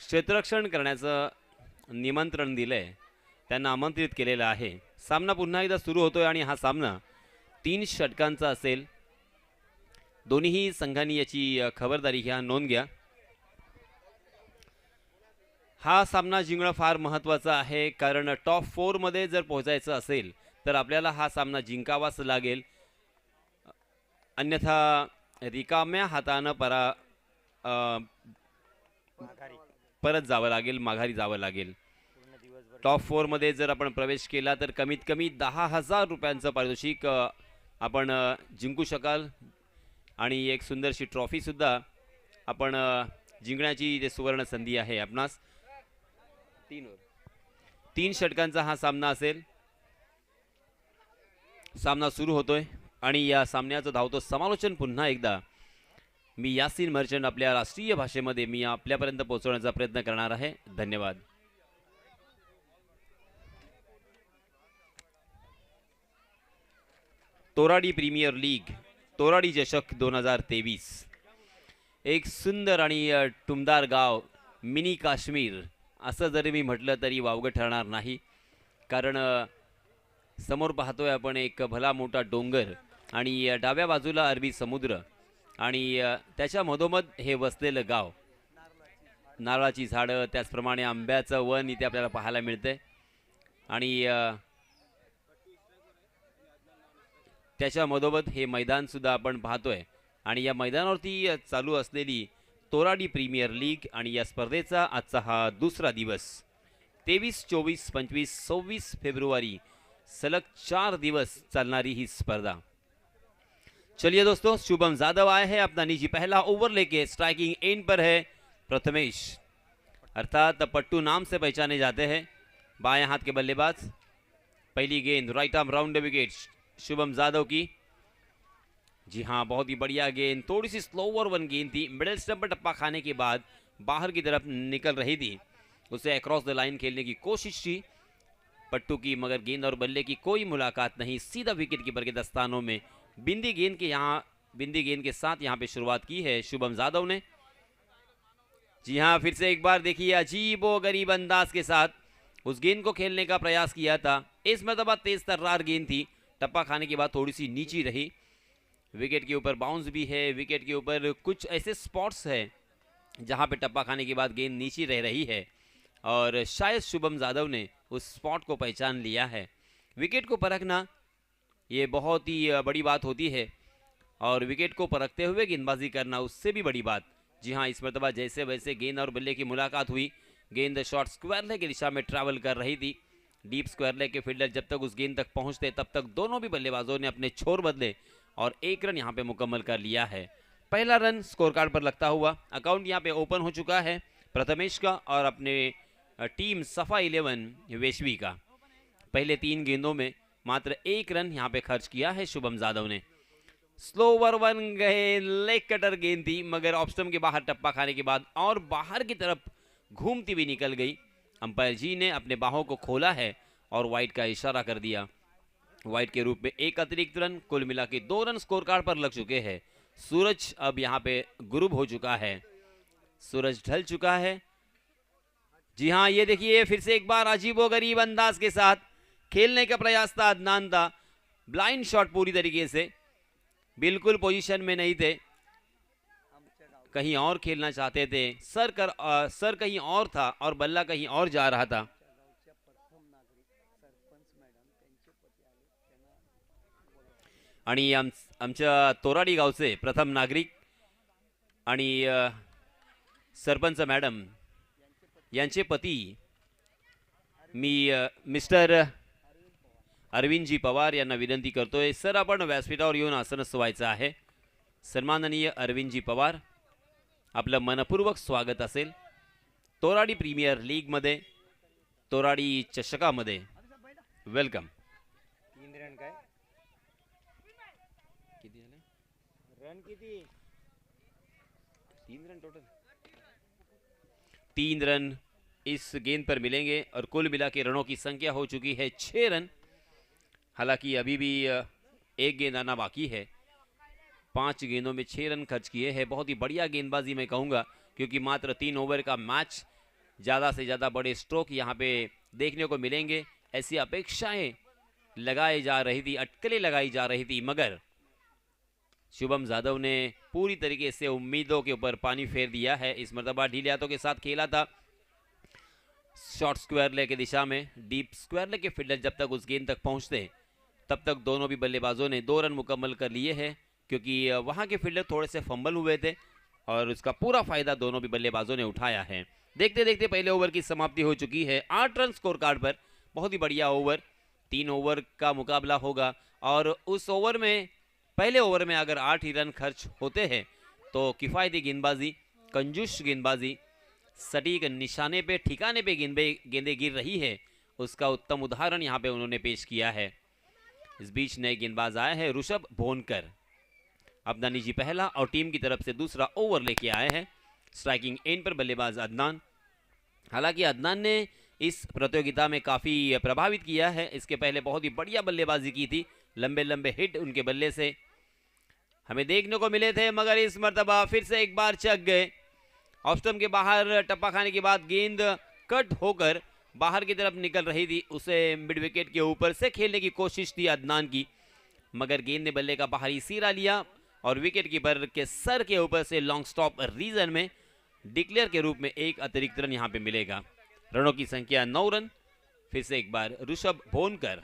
क्षेत्ररक्षण करण्याचं निमंत्रण दिलंय, त्यांना आमंत्रित केलेलं आहे. सामना पुन्हा एकदा सुरू होतोय आणि हा सामना 3 षटकांचा असेल. दोन्ही संघांनी याची खबरदारी घ्या, नोंद घ्या. हा सामना जिंकणं फार महत्त्वाचं आहे, कारण टॉप 4 मध्ये जर पोहोचायचं असेल तर आपल्याला हा सामना जिंकावाच लागेल. अन्यथा रिकाम्या हातानं परत जावं लागेल, माघारी जावं लागेल. टॉप 4 मध्ये जर आपण प्रवेश केला तर कमीत कमी 10,000 रुपयांचं पारितोषिक आपण जिंकू शकाल आणि एक सुंदरशी ट्रॉफी सुद्धा आपण जिंकण्याची जे सुवर्ण संधी आहे आपणास. 3 षटकांचा हा सामना असेल. सामना सुरू होतोय आणि या सामन्याचं धावतो समालोचन पुन्हा एकदा मी यासीन मर्चंट आपल्या राष्ट्रीय भाषेमध्ये मी आपल्यापर्यंत पोहोचवण्याचा प्रयत्न करणार आहे. धन्यवाद. तोराडी प्रीमियर लीग तोराडी चषक 2023. एक सुंदर आणि टुमदार गाव मिनी काश्मीर असं जरी मी म्हटलं तरी वावगं ठरणार नाही, कारण समोर पाहतोय आपण एक भला मोठा डोंगर आणि डाव्या बाजूला अरबी समुद्र आणि त्याच्या मधोमध हे वसलेलं गाव. नारळाची झाडं, त्याचप्रमाणे आंब्याचं वन इथे आपल्याला पाहायला मिळते आणि त्याच्या मधोमध हे मैदान सुद्धा आपण पाहतोय आणि या मैदानावरती चालू असलेली तोराडी प्रीमियर लीग आणि या स्पर्धेचा आजचा हा दुसरा दिवस. 23, 24, 25, 26 फेब्रुवारी सलग 4 दिवस चलनारी ही स्पर्धा. चलिए दोस्तों, शुभम यादव आए हैं अपना निजी पहला ओवर लेके. स्ट्राइकिंग एंड पर है प्रथमेश, अर्थात पट्टू नाम से पहचाने जाते हैं, बाएं हाथ के बल्लेबाज. पहली गेंद right arm round wicket Shubham Yadav की. जी हाँ, बहुत ही बढ़िया गेंद, थोड़ी सी स्लोवर वन गेंद थी, मिडिल स्टंप पर टप्पा खाने के बाद बाहर की तरफ निकल रही थी. उसे अक्रॉस द लाइन खेलने की कोशिश थी पट्टू की, मगर गेंद और बल्ले की कोई मुलाकात नहीं. सीधा विकेट कीपर के दस्तानों में बिंदी गेंद के साथ यहाँ पे शुरुआत की है शुभम यादव ने. जी हाँ, फिर से एक बार देखिए अजीबो गरीब अंदाज के साथ उस गेंद को खेलने का प्रयास किया था. इस मरतबा तेज तर्रार गेंद थी, टप्पा खाने के बाद थोड़ी सी नीची रही. विकेट के ऊपर बाउंस भी है, विकेट के ऊपर कुछ ऐसे स्पॉट्स है जहाँ पे टप्पा खाने के बाद गेंद नीची रह रही है और शायद शुभम यादव ने उस स्पॉट को पहचान लिया है. विकेट को परखना ये बहुत ही बड़ी बात होती है और विकेट को परखते हुए गेंदबाजी करना उससे भी बड़ी बात. जी हाँ, इस मरतबा जैसे वैसे गेंद और बल्ले की मुलाकात हुई. गेंद शॉर्ट स्क्वायर लेग की दिशा में ट्रैवल कर रही थी. डीप स्क्वायर लेग के फील्डर जब तक उस गेंद तक पहुंचते तब तक दोनों भी बल्लेबाजों ने अपने छोर बदले और एक रन यहाँ पे मुकम्मल कर लिया है. पहला रन स्कोर कार्ड पर लगता हुआ अकाउंट यहाँ पे ओपन हो चुका है प्रथमेश का और अपने टीम सफा 11 वेशवी का. पहले 3 गेंदों में मात्र 1 रन यहाँ पे खर्च किया है शुभम यादव ने. स्लोवर वन गए, लेग कटर गेंद थी, मगर ऑफ स्टंप के बाहर टप्पा खाने के बाद और बाहर की तरफ घूमती हुई निकल गई. अंपायर जी ने अपने बाहों को खोला है और वाइड का इशारा कर दिया. वाइड के रूप में एक अतिरिक्त रन, कुल मिला के 2 रन स्कोर कार्ड पर लग चुके हैं. सूरज अब यहाँ पे गुरूब हो चुका है, सूरज ढल चुका है. जी हाँ, ये देखिए फिर से एक बार अजीबो गरीब अंदाज के साथ खेलने का प्रयास था अदनान का. ब्लाइंड शॉट पूरी तरीके से, बिल्कुल पोजीशन में नहीं थे, कहीं और खेलना चाहते थे. सर कहीं और था और बल्ला कहीं और जा रहा था. आणि आमच्या तोराडी गावचे प्रथम नागरिक आणि सरपंच मॅडम यांचे पती मी मिस्टर अरविंदजी पवार यांना विनंती करतोय, सर आपण व्यासपीठावर येऊन आसनस्थ व्हायचं आहे. सन्माननीय अरविंदजी पवार, आपलं मनपूर्वक स्वागत असेल तोराडी प्रीमियर लीग मध्ये, तोराडी चषकामध्ये. वेलकम. 3 रन काय किती झाले? रन किती? 3 रन टोटल. 3 रन इस गेंद पर मिलेंगे और कुल मिला के रनों की संख्या हो चुकी है 6 रन. हालांकि अभी भी एक गेंद आना बाकी है. 5 गेंदों में 6 रन खर्च किए हैं. बहुत ही बढ़िया गेंदबाजी मैं कहूँगा, क्योंकि मात्र 3 ओवर का मैच ज़्यादा से ज़्यादा बड़े स्ट्रोक यहाँ पे देखने को मिलेंगे, ऐसी अपेक्षाएं लगाई जा रही थी, अटकलें लगाई जा रही थी, मगर शुभम जादव ने पूरी तरीके से उम्मीदों के ऊपर पानी फेर दिया है। इस मर्तबा ढीले हाथों के साथ खेला था शॉर्ट स्क्वायर लेग की दिशा में। डीप स्क्वायर लेग के फील्डर जब तक उस गेंद तक पहुंचते तब तक दोनों भी बल्लेबाजों ने 2 रन मुकम्मल कर लिए हैं, क्योंकि वहां के फील्डर थोड़े से फंबल हुए थे और उसका पूरा फायदा दोनों भी बल्लेबाजों ने उठाया है। देखते देखते पहले ओवर की समाप्ति हो चुकी है। 8 रन स्कोर कार्ड पर, बहुत ही बढ़िया ओवर। 3 ओवर का मुकाबला होगा और उस ओवर में, पहले ओवर में अगर 8 ही रन खर्च होते हैं तो किफ़ायती गेंदबाजी, कंजूस गेंदबाजी, सटीक निशाने पे, ठिकाने पे गेंदें गिर रही है, उसका उत्तम उदाहरण यहाँ पे उन्होंने पेश किया है। इस बीच नए गेंदबाज आए हैं ऋषभ भोनकर, अपना निजी पहला और टीम की तरफ से दूसरा ओवर लेके आए हैं। स्ट्राइकिंग एंड पर बल्लेबाज अदनान। हालांकि अदनान ने इस प्रतियोगिता में काफ़ी प्रभावित किया है, इसके पहले बहुत ही बढ़िया बल्लेबाजी की थी, लंबे लंबे हिट उनके बल्ले से हमें देखने को मिले थे, मगर इस मर्तबा फिर से एक बार चक गए। ऑफ स्टंप के बाहर टप्पा खाने के बाद गेंद कट होकर बाहर की तरफ निकल रही थी, उसे मिड विकेट के ऊपर से खेलने की कोशिश थी अदनान की, मगर गेंद ने बल्ले का बाहरी सिरा लिया और विकेट कीपर के सर के ऊपर से लॉन्ग स्टॉप रीजन में डिक्लेयर के रूप में एक अतिरिक्त रन यहां पे मिलेगा। रनों की संख्या 9 रन। फिर से एक बार ऋषभ भोनकर।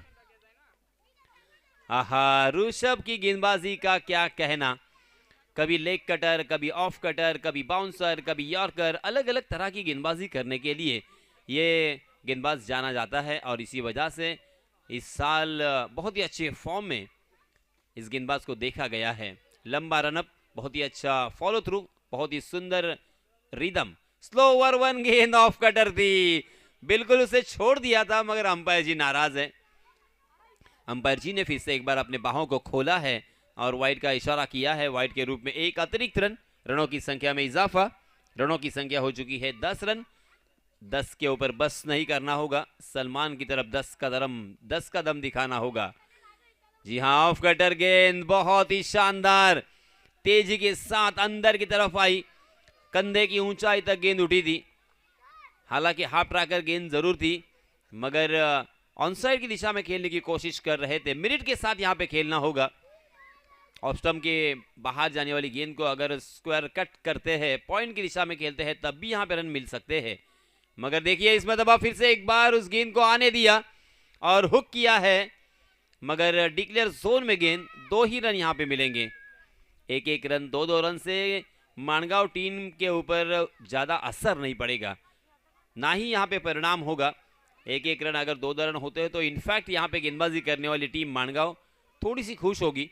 आहा, ऋषभ की गेंदबाजी का क्या कहना। कभी लेग कटर, कभी ऑफ कटर, कभी बाउंसर, कभी यॉर्कर, अलग अलग तरह की गेंदबाजी करने के लिए ये गेंदबाज जाना जाता है और इसी वजह से इस साल बहुत ही अच्छे फॉर्म में इस गेंदबाज को देखा गया है। लंबा रनअप, बहुत ही अच्छा फॉलो थ्रू, बहुत ही सुंदर रिदम। स्लो ओवर 1 गेंद ऑफ कटर थी, बिल्कुल उसे छोड़ दिया था, मगर अंपायर जी नाराज है। अंपायर जी ने फिर से एक बार अपने बाहों को खोला है और वाइड का इशारा किया है, वाइड के रूप में एक अतिरिक्त रन। रनों की संख्या में इजाफा, रनों की संख्या हो चुकी है 10 रन। 10 के ऊपर बस नहीं करना होगा, सलमान की तरफ 10 कदम दिखाना होगा। जी हां, ऑफ कटर गेंद बहुत ही शानदार तेजी के साथ अंदर की तरफ आई, कंधे की ऊंचाई तक गेंद उठी थी। हालांकि हाफ ट्रैकर गेंद जरूर थी, मगर ऑनसाइड की दिशा में खेलने की कोशिश कर रहे थे। मिनट के साथ यहां पे खेलना होगा। ऑफ स्टंप के बाहर जाने वाली गेंद को अगर स्क्वायर कट करते हैं, पॉइंट की दिशा में खेलते हैं, तब भी यहां पे रन मिल सकते हैं, मगर देखिए इसमें दबा फिर से एक बार उस गेंद को आने दिया और हुक किया है, मगर डिक्लेयर जोन में गेंद। 2 ही रन यहां पे मिलेंगे। 1-1 रन, 2-2 रन से माणगांव टीम के ऊपर ज्यादा असर नहीं पड़ेगा, ना ही यहां पे परिणाम होगा। 1-1 रन अगर 2-2 रन होते हैं तो इनफैक्ट यहां पे गेंदबाजी करने वाली टीम माणगांव थोड़ी सी खुश होगी,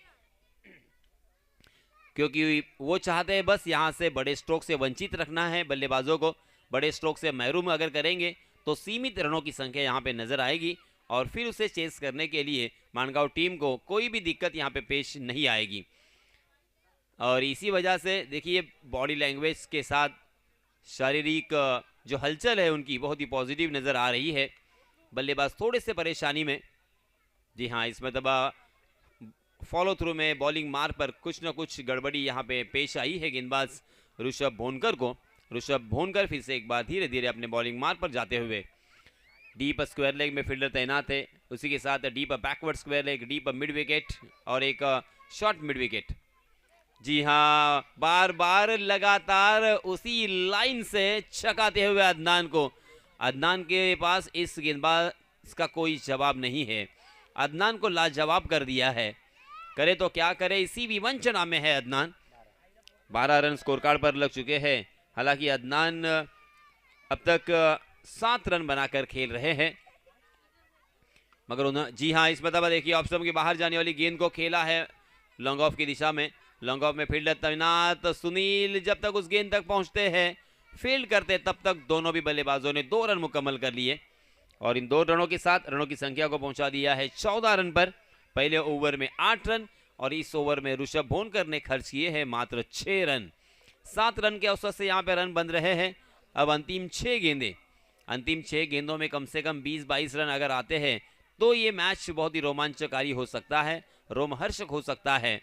क्योंकि वो चाहते हैं बस यहां से बड़े स्ट्रोक से वंचित रखना है बल्लेबाजों को। बड़े स्ट्रोक से महरूम अगर करेंगे तो सीमित रनों की संख्या यहां पे नजर आएगी और फिर उसे चेस करने के लिए माणगांव टीम को कोई भी दिक्कत यहां पे पेश नहीं आएगी। और इसी वजह से देखिए बॉडी लैंग्वेज के साथ शारीरिक जो हलचल है उनकी बहुत ही पॉजिटिव नजर आ रही है। बल्लेबाज थोड़े से परेशानी में। जी हाँ, इसमें दबा फॉलो थ्रू में बॉलिंग मार पर कुछ न कुछ गड़बड़ी यहाँ पे पेश आई है गेंदबाज ऋषभ भोनकर को। ऋषभ भोनकर फिर से एक बार धीरे धीरे अपने बॉलिंग मार पर जाते हुए। डीप स्क्वायर लेग में फील्डर तैनात है, उसी के साथ deep backward square leg, deep mid wicket और एक शॉर्ट मिड विकेट। जी हाँ, बार बार लगातार उसी लाइन से छकाते हुए अदनान को। अदनान के पास इस गेंदबाज का कोई जवाब नहीं है। अदनान को लाजवाब कर दिया है, करे तो क्या करे, इसी भी वंचना में है अदनान। 12 रन स्कोर कार्ड पर लग चुके हैं। हालांकि अदनान अब तक 7 रन बनाकर खेल रहे हैं, मगर उन्हें जी हाँ इस मतलब देखिए ऑफ स्टंप के बाहर जाने वाली गेंद को खेला है लॉन्ग ऑफ की दिशा में। लॉन्ग ऑफ में फील्डर तैनात सुनील जब तक उस गेंद तक पहुंचते हैं, फील्ड करते तब तक दोनों भी बल्लेबाजों ने 2 रन मुकम्मल कर लिए और इन 2 रनों के साथ रनों की संख्या को पहुंचा दिया है 14 रन पर। पहले ओवर में 8 रन और इस ओवर में ऋषभ भोनकर ने खर्च किए हैं मात्र 6 रन। 7 रन के औसत से यहाँ पे रन बन रहे हैं। अब अंतिम 6 गेंदों में कम से कम 20-22 रन अगर आते हैं तो ये मैच बहुत ही रोमांचकारी हो सकता है, रोमहर्षक हो सकता है।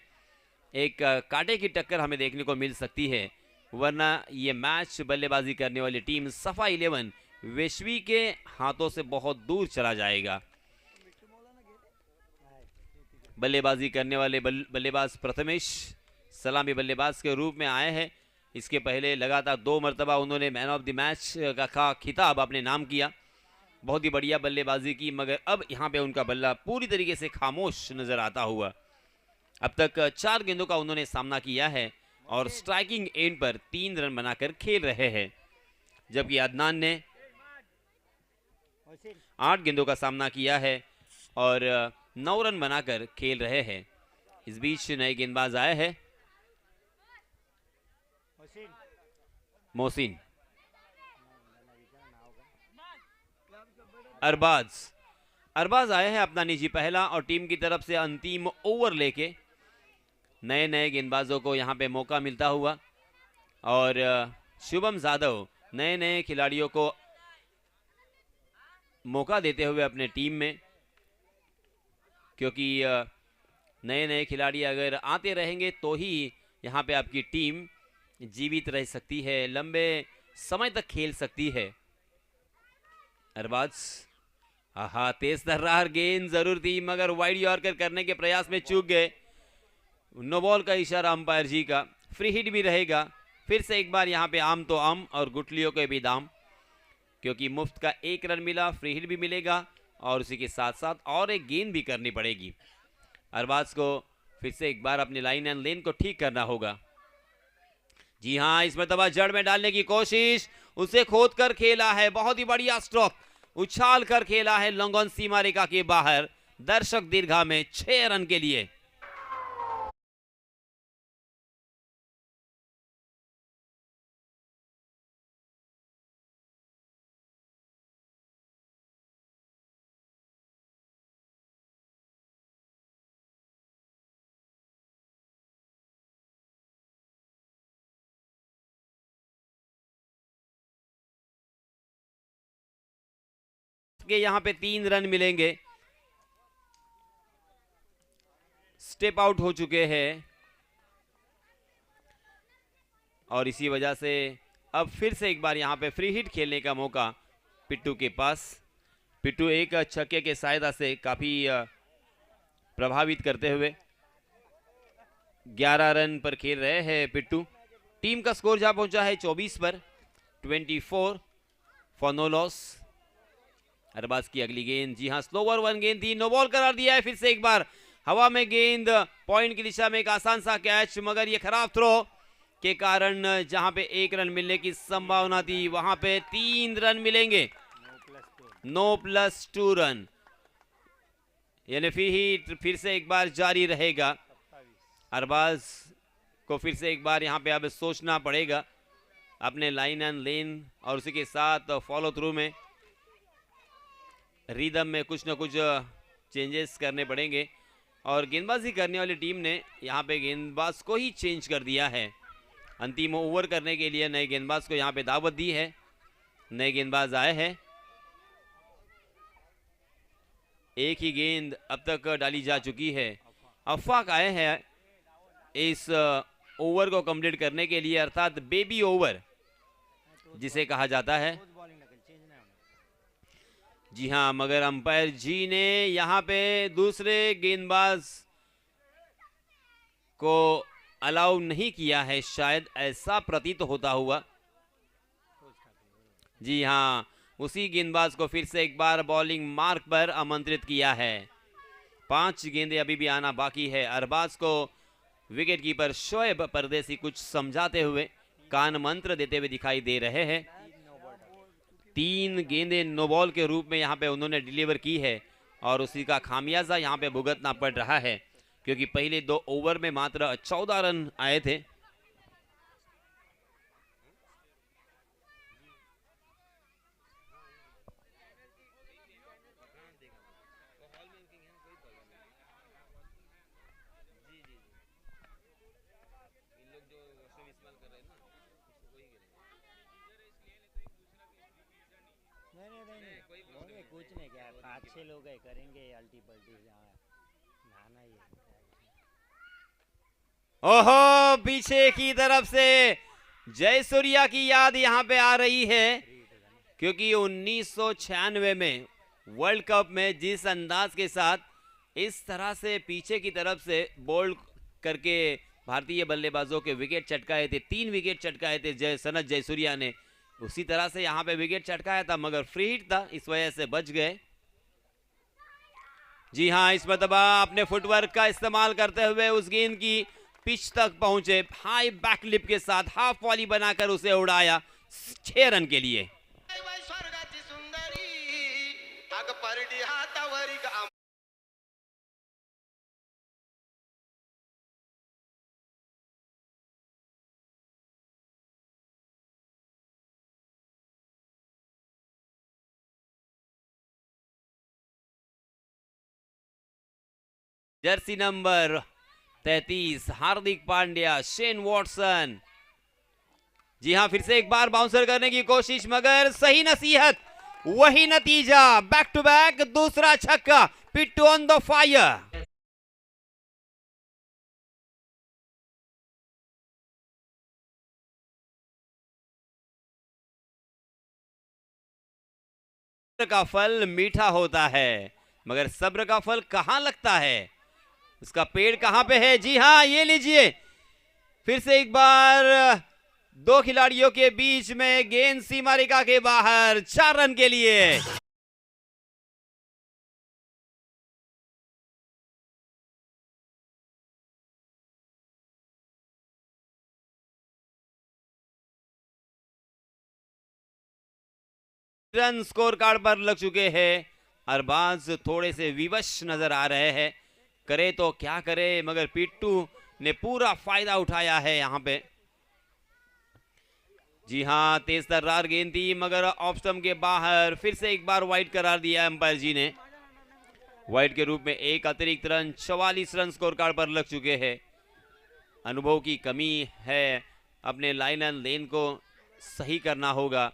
एक कांटे की टक्कर हमें देखने को मिल सकती है, वरना ये मैच बल्लेबाजी करने वाली टीम सफा 11 वेश्वी के हाथों से बहुत दूर चला जाएगा। बल्लेबाजी करने वाले बल्लेबाज प्रथमेश सलामी बल्लेबाज के रूप में आए हैं। इसके पहले लगातार 2 मरतबा उन्होंने मैन ऑफ द मैच का खिताब अपने नाम किया। बहुत ही बढ़िया बल्लेबाजी की, मगर अब यहाँ पे उनका बल्ला पूरी तरीके से खामोश नजर आता हुआ। अब तक 4 गेंदों का उन्होंने सामना किया है और स्ट्राइकिंग एंड पर 3 रन बनाकर खेल रहे हैं, जबकि अदनान ने 8 गेंदों का सामना किया है और 9 रन बनाकर खेल रहे हैं। इस बीच नए गेंदबाज आए हैं, मोहसिन, अरबाज आए हैं अपना निजी पहला और टीम की तरफ से अंतिम ओवर लेके। नए गेंदबाजों को यहां पे मौका मिलता हुआ और शुभम जाधव नए खिलाड़ियों को मौका देते हुए अपने टीम में, क्योंकि नए खिलाड़ी अगर आते रहेंगे तो ही यहां पे आपकी टीम जीवित रह सकती है, लंबे समय तक खेल सकती है। अरबाज, आहा, तेज तर्रार गेंद जरूर थी, मगर वाइड यॉर्कर करने के प्रयास में चूक गए। नो बॉल का इशारा अंपायर जी का, फ्री हिट भी रहेगा। फिर से एक बार यहाँ पे आम तो आम और गुटलियों के भी दाम, क्योंकि मुफ्त का 1 रन मिला, फ्री हिट भी मिलेगा और उसी के साथ साथ और एक गेंद भी करनी पड़ेगी। अरबाज को फिर से एक बार अपनी लाइन एंड लेन को ठीक करना होगा। जी हाँ, इस मरतबा जड़ में डालने की कोशिश, उसे खोद कर खेला है, बहुत ही बढ़िया स्ट्रोक, उछाल कर खेला है लंगोन सीमा रेखा के बाहर, दर्शक दीर्घा में 6 रन के लिए। के यहां पे 3 रन मिलेंगे, स्टेप आउट हो चुके हैं और इसी वजह से अब फिर से एक बार यहां पे फ्री हिट खेलने का मौका पिट्टू के पास। पिट्टू एक छक्के के सहायता से काफी प्रभावित करते हुए 11 रन पर खेल रहे हैं पिट्टू। टीम का स्कोर जहां पहुंचा है 24 पर, 24 फॉर नो लॉस। अरबाज की अगली गेंद, जी हां, स्लोवर 1 गेंद थी, नो बॉल करार दिया है। फिर से एक बार हवा में गेंद, पॉइंट की दिशा में एक आसान सा कैच, मगर ये खराब थ्रो के कारण जहां पे 1 रन मिलने की संभावना थी वहां पे 3 रन मिलेंगे, 9+2 रन, यानी फिर से एक बार जारी रहेगा। अरबाज को फिर से एक बार यहां पे अब सोचना पड़ेगा अपने लाइन एंड लेन और उसी के साथ फॉलो थ्रू में, रिदम में कुछ ना कुछ चेंजेस करने पड़ेंगे। और गेंदबाजी करने वाली टीम ने यहाँ पे गेंदबाज को ही चेंज कर दिया है। अंतिम ओवर करने के लिए नए गेंदबाज को यहाँ पे दावत दी है। नए गेंदबाज आए हैं, एक ही गेंद अब तक डाली जा चुकी है। अफाक आए हैं इस ओवर को कंप्लीट करने के लिए, अर्थात बेबी ओवर जिसे कहा जाता है। जी हाँ, मगर अंपायर जी ने यहाँ पे दूसरे गेंदबाज को अलाउ नहीं किया है, शायद ऐसा प्रतीत होता हुआ। जी हाँ, उसी गेंदबाज को फिर से एक बार बॉलिंग मार्क पर आमंत्रित किया है। 5 गेंदें अभी भी आना बाकी है। अरबाज को विकेट कीपर शोएब परदेसी कुछ समझाते हुए, कान मंत्र देते हुए दिखाई दे रहे हैं। 3 गेंदें नो बॉल के रूप में यहाँ पे उन्होंने डिलीवर की है और उसी का खामियाजा यहाँ पे भुगतना पड़ रहा है, क्योंकि पहले 2 ओवर में मात्र 14 रन आए थे। कुछ नहीं, क्या 5-6 लोग है, करेंगे अल्टी पल्टी, नहाना ही है। ओहो, पीछे की तरफ से जय सूर्या की याद यहाँ पे आ रही है, क्योंकि 1996 में वर्ल्ड कप में जिस अंदाज के साथ इस तरह से पीछे की तरफ से बॉल करके भारतीय बल्लेबाजों के विकेट चटकाए थे, 3 विकेट चटकाए थे सनत जयसूर्या ने, उसी तरह से यहां पे विकेट चटकाया था, मगर फ्री हिट था, इस वजह से बच गए। जी हां, इस मरतबा अपने फुटवर्क का इस्तेमाल करते हुए उस गेंद की पिच तक पहुंचे, हाई बैकलिप के साथ हाफ वॉली बनाकर उसे उड़ाया 6 रन के लिए। Jersey number 33 Hardik Pandya, Shane Watson. जी हां, फिर से एक बार बाउंसर करने की कोशिश, मगर सही नसीहत, वही नतीजा, बैक टू बैक दूसरा छक्का, पिट्टू ऑन द फायर। का फल मीठा होता है, मगर सब्र का फल कहां लगता है, उसका पेड़ कहां पे है? जी हां, ये लीजिए, फिर से एक बार 2 खिलाड़ियों के बीच में गेंद सीमा रेखा के बाहर, 4 रन के लिए। रन स्कोर कार्ड पर लग चुके हैं, अरबाज थोड़े से विवश नजर आ रहे हैं, करे तो क्या करे, मगर पिट्टू ने पूरा फायदा उठाया है यहां पे। जी हां, तेज तर्रार गेंद थी, मगर ऑफ स्टंप के बाहर, फिर से एक बार वाइड करार दिया अंपायर जी ने। वाइड के रूप में एक अतिरिक्त रन, 44 रन स्कोर कार्ड पर लग चुके हैं। अनुभव की कमी है, अपने लाइन एंड लेन को सही करना होगा।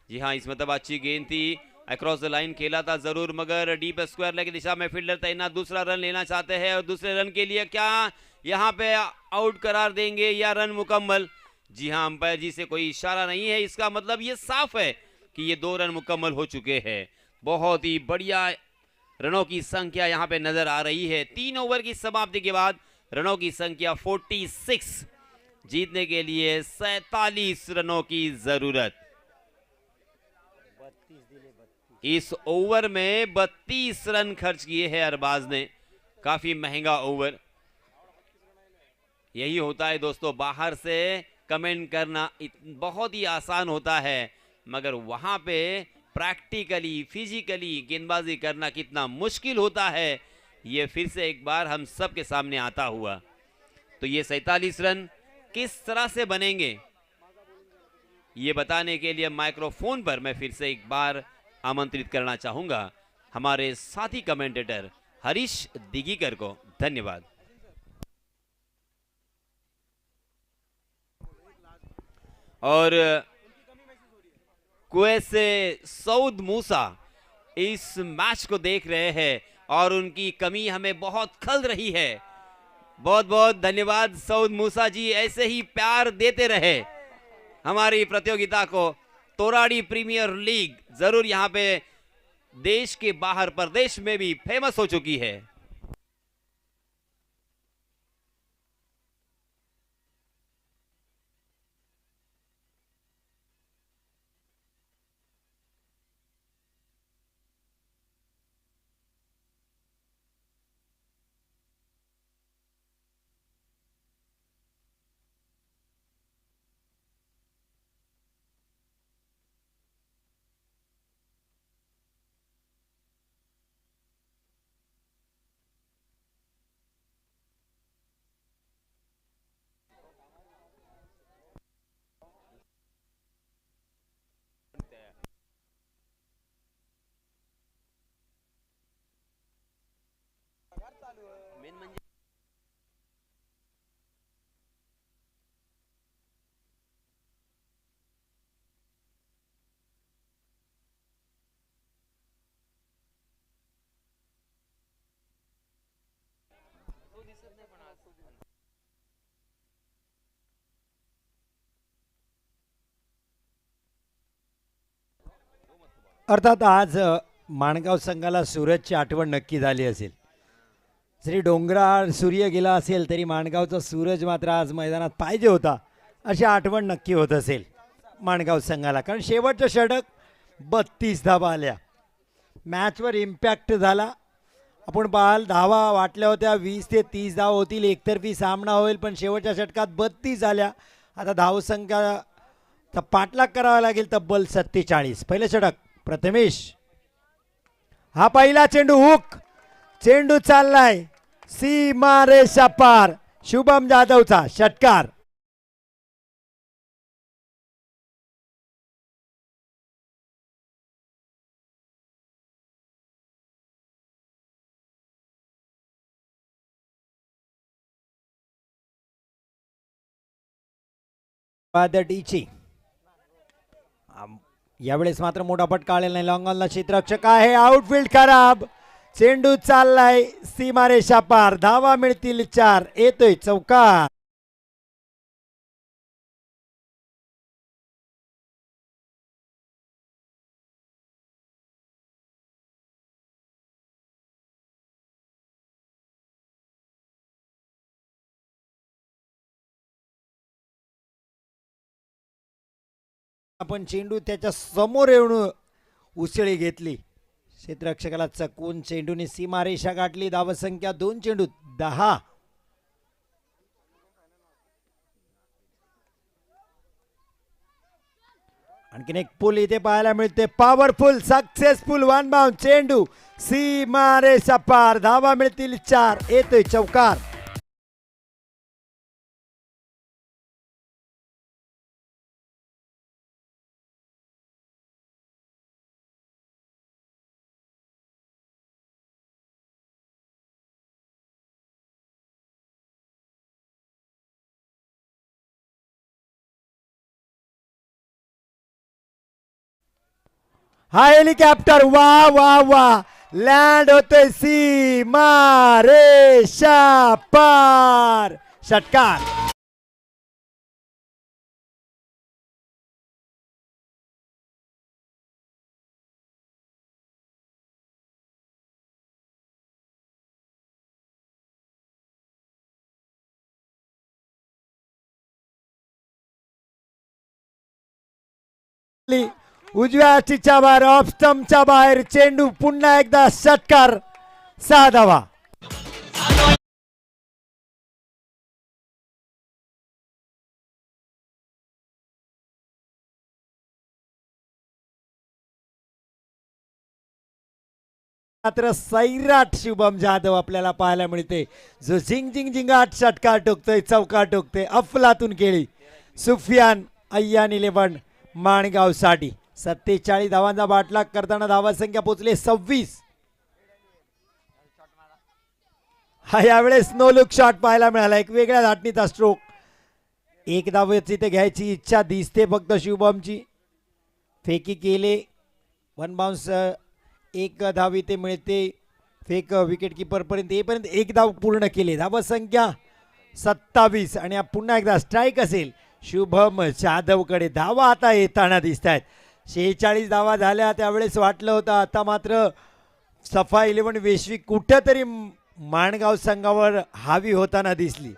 जी हाँ, इस मतलब अच्छी गेंद थी, अक्रॉस द लाइन खेला था जरूर, मगर डीप स्क्वायर लेग की दिशा में फील्डर तैनात, दूसरा रन लेना चाहते हैं, और दूसरे रन के लिए क्या यहां पे आउट करार देंगे या रन मुकम्मल? जी हाँ, अंपायर जी से कोई इशारा नहीं है, इसका मतलब ये साफ है कि ये 2 रन मुकम्मल हो चुके हैं। बहुत ही बढ़िया रनों की संख्या यहां पे नजर आ रही है। 3 ओवर की समाप्ति के बाद रनों की संख्या 46, जीतने के लिए 47 रनों की जरूरत। इस ओवर में 32 रन खर्च किए हैं अरबाज ने, काफी महंगा ओवर। यही होता है दोस्तों, बाहर से कमेंट करना बहुत ही आसान होता है, मगर वहां पे प्रैक्टिकली फिजिकली गेंदबाजी करना कितना मुश्किल होता है, ये फिर से एक बार हम सब के सामने आता हुआ। तो ये 47 रन किस तरह से बनेंगे, ये बताने के लिए माइक्रोफोन पर मैं फिर से एक बार आमंत्रित करना चाहूंगा हमारे साथी कमेंटेटर हरीश दिगीकर को। धन्यवाद। और कुवैत से सऊद मूसा इस मैच को देख रहे हैं और उनकी कमी हमें बहुत खल रही है। बहुत बहुत धन्यवाद सऊद मूसा जी, ऐसे ही प्यार देते रहे हमारी प्रतियोगिता को। तोराड़ी प्रीमियर लीग जरूर यहां पे देश के बाहर प्रदेश में भी फेमस हो चुकी है। अर्थात आज माणगाव संघाला सूरजची आठवण नक्की झाली असेल. जरी डोंगराळ सूर्य गेला असेल तरी माणगावचा सूरज मात्र आज मैदानात पाहिजे होता अशी आठवण नक्की होत असेल माणगाव संघाला. कारण शेवटचं षटक 32 धावा आल्या, मॅचवर इम्पॅक्ट झाला. आपण पाहाल धावा वाटल्या होत्या 20 ते 30 धावा होतील, एकतर्फी सामना होईल, पण शेवटच्या षटकात 32 आल्या. आता धावसंख्याचा पाठलाग करावा लागेल तब्बल 47. पहिलं षटक प्रथमेश, हा पहिला चेंडू हुक, चेंडू चाललाय सीमा रेषा पार, शुभम जाधवचा षटकार. डीची यावेळेस मात्र मोठा फटका आलेला नाही. लॉंग ऑनला क्षेत्ररक्षक आहे, आउटफील्ड खराब, चेंडू चाललाय सीमारेषा पार, धावा मिळतील 4, येतोय चौकार. आपण चेंडू त्याच्या समोर येऊन उसळी घेतली, क्षेत्ररक्षकाला चकवून चेंडूने सीमारेषा गाठली. धावसंख्या 2 चेंडूत 10. आणखीन एक पुल इथे पाहायला मिळते, पॉवरफुल सक्सेसफुल वन बाउंड, चेंडू सीमारेषा पार, धावा मिळतील 4, येतोय चौकार. हा हेलिकॉप्टर वा वा वा लँड होते सीमा रेषा पार, षटकार. उजव्या हातीच्या बाहेर, ऑफ स्टंपच्या बाहेर, चेंडू पुन्हा एकदा षटकार, 6 धावा. मात्र सैराट शुभम जाधव आपल्याला पाहायला मिळते, जो झिंग झिंग झिंगाट षटकार टोकतोय, चौकार टोकतोय. अफलातून केळी सुफियान अय्यान 11 माणगाव साठी. 47 धावांचा बाटलाग करताना धावसंख्या पोहोचले 26. हा यावेळेस नो लुक शॉट पाहायला मिळाला, एक वेगळ्या धाटणीचा स्ट्रोक. एक धावेच इथे घ्यायची इच्छा दिसते फक्त शुभमची. फेकी केले, वन बाउन्स, एक धाव इथे मिळते. फेक विकेट किपर पर्यंत येईपर्यंत एक धाव पूर्ण केले. धावसंख्या 27 आणि पुन्हा एकदा स्ट्राईक असेल शुभम जाधवकडे. धावा आता येताना दिसत आहेत. 46 धावा झाल्या, त्यावेळेस वाटलं होतं आता मात्र सफा 11 वेश्वी कुठंतरी माणगाव संघावर हावी होताना दिसली,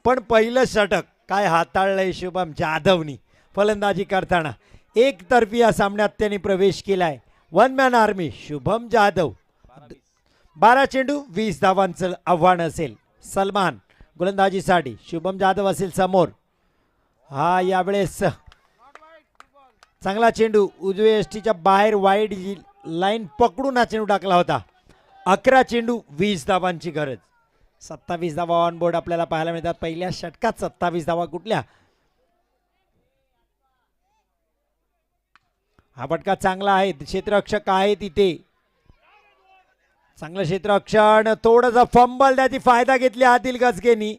पण पहिलं षटक काय हाताळलंय शुभम जाधवनी फलंदाजी करताना. एकतर्फी या सामन्यात त्यांनी प्रवेश केलाय. One man army Shubham Jadhav. 12 चेंडू 20 धावांचं आव्हान असेल. सलमान गोलंदाजीसाठी, शुभम जाधव असेल समोर. हा यावेळेस चांगला चेंडू उजवे यष्टीच्या बाहेर, वाईड लाईन पकडून हा चेंडू टाकला होता. 11 चेंडू 20 धावांची गरज. 27 धावा ऑन बोर्ड आपल्याला पाहायला मिळतात. पहिल्या षटकात 27 धावा कुठल्या. हा फटका चांगला आहे, क्षेत्ररक्षक आहे तिथे, चांगलं क्षेत्ररक्षण. थोडासा फंबल, त्याची फायदा घेतली आदिल गजगेनी.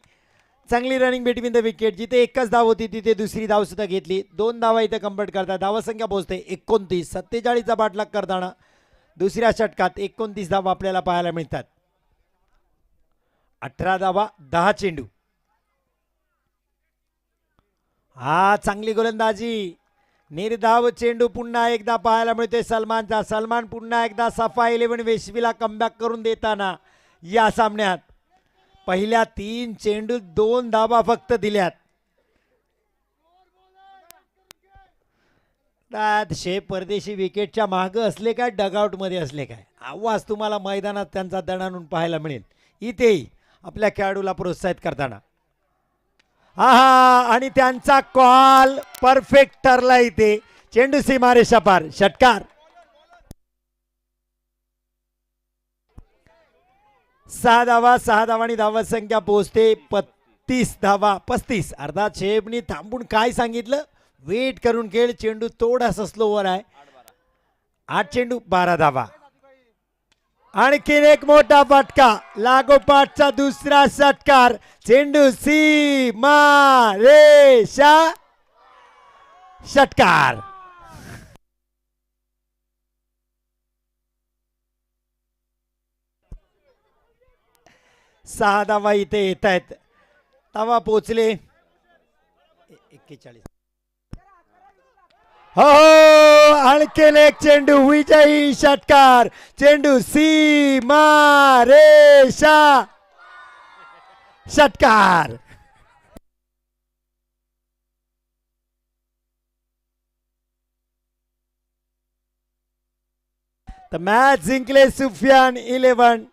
चांगली रनिंग बिटवीन द विकेट. जिथे एकच धाव होती तिथे दुसरी धाव सुद्धा घेतली. 2 धावा इथे कंप्लीट करतात. धावसंख्या पोहोचते 29. 47चा बाटलाग करताना दुसऱ्या षटकात 29 धावा आपल्याला पाहायला मिळतात. 18 धावा 10 चेंडू. हा चांगली गोलंदाजी निर्धाव चेंडू पुन्हा एकदा पाहायला मिळतोय सलमानचा. सलमान पुन्हा एकदा सफा 11 वेशवीला कमबॅक करून देताना या सामन्यात पहिल्या 3 चेंडूत 2 धावा फक्त दिल्यात. शेप परदेशी विकेटच्या मागे असले काय डगआउट मध्ये असले काय आवाज तुम्हाला मैदानात त्यांचा दणानून पाहायला मिळेल. इथेही आपल्या खेळाडूला प्रोत्साहित करताना आहा आणि त्यांचा कॉल परफेक्ट ठरला. इथे चेंडू सीमारेषा पार. षटकार. 6 धावा 6 धावांनी धावा संख्या पोहोचते 35 धावा 35. अर्थात शेफनी थांबून काय सांगितलं, वेट करून खेळ. चेंडू थोडासा स्लोवर आहे. 8 चेंडू 12 धावा. आणखीन एक मोठा फटका. लागोपाठचा दुसरा षटकार. चेंडू सीमा रेषा. षटकार. सहा धावा इथे येत आहेत. धावा पोचले 41. हो आणखीन एक चेंडू. विजयी षटकार. चेंडू सीमा रेषा. षटकार. तर मॅच जिंकले सुफियान 11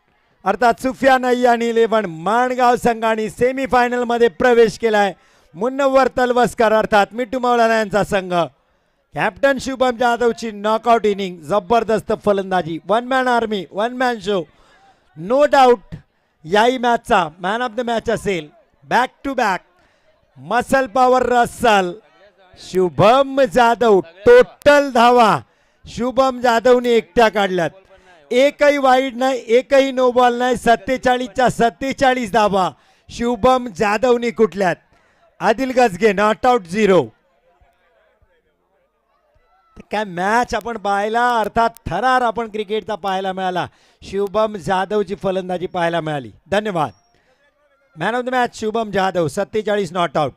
अर्थात सुफियान अय्यान 11 माणगाव संघाने सेमीफायनल मध्ये प्रवेश केलाय. मुन्नवर तलवस्कर अर्थात मिट्टू मौलाना यांचा संघ. कॅप्टन शुभम जाधवची नॉकआउट इनिंग. जबरदस्त फलंदाजी. 1 man army 1 man show. No doubt याही मॅचचा मॅन ऑफ द मॅच असेल. Back to back muscle power Russell. Shubham Jadhav. Total धावा शुभम जाधवने एकट्या काढल्यात. एकही वाईड नाही, एकही नो बॉल नाही. 47च्या 47 धावा शुभम जाधवने कुठल्यात. Adil Gajge not out 0. काय मॅच आपण पाहायला अर्थात थरार आपण क्रिकेटचा पाहायला मिळाला. शुभम जाधवची फलंदाजी पाहायला मिळाली. धन्यवाद. Man of the match Shubham Jadhav 47 not out.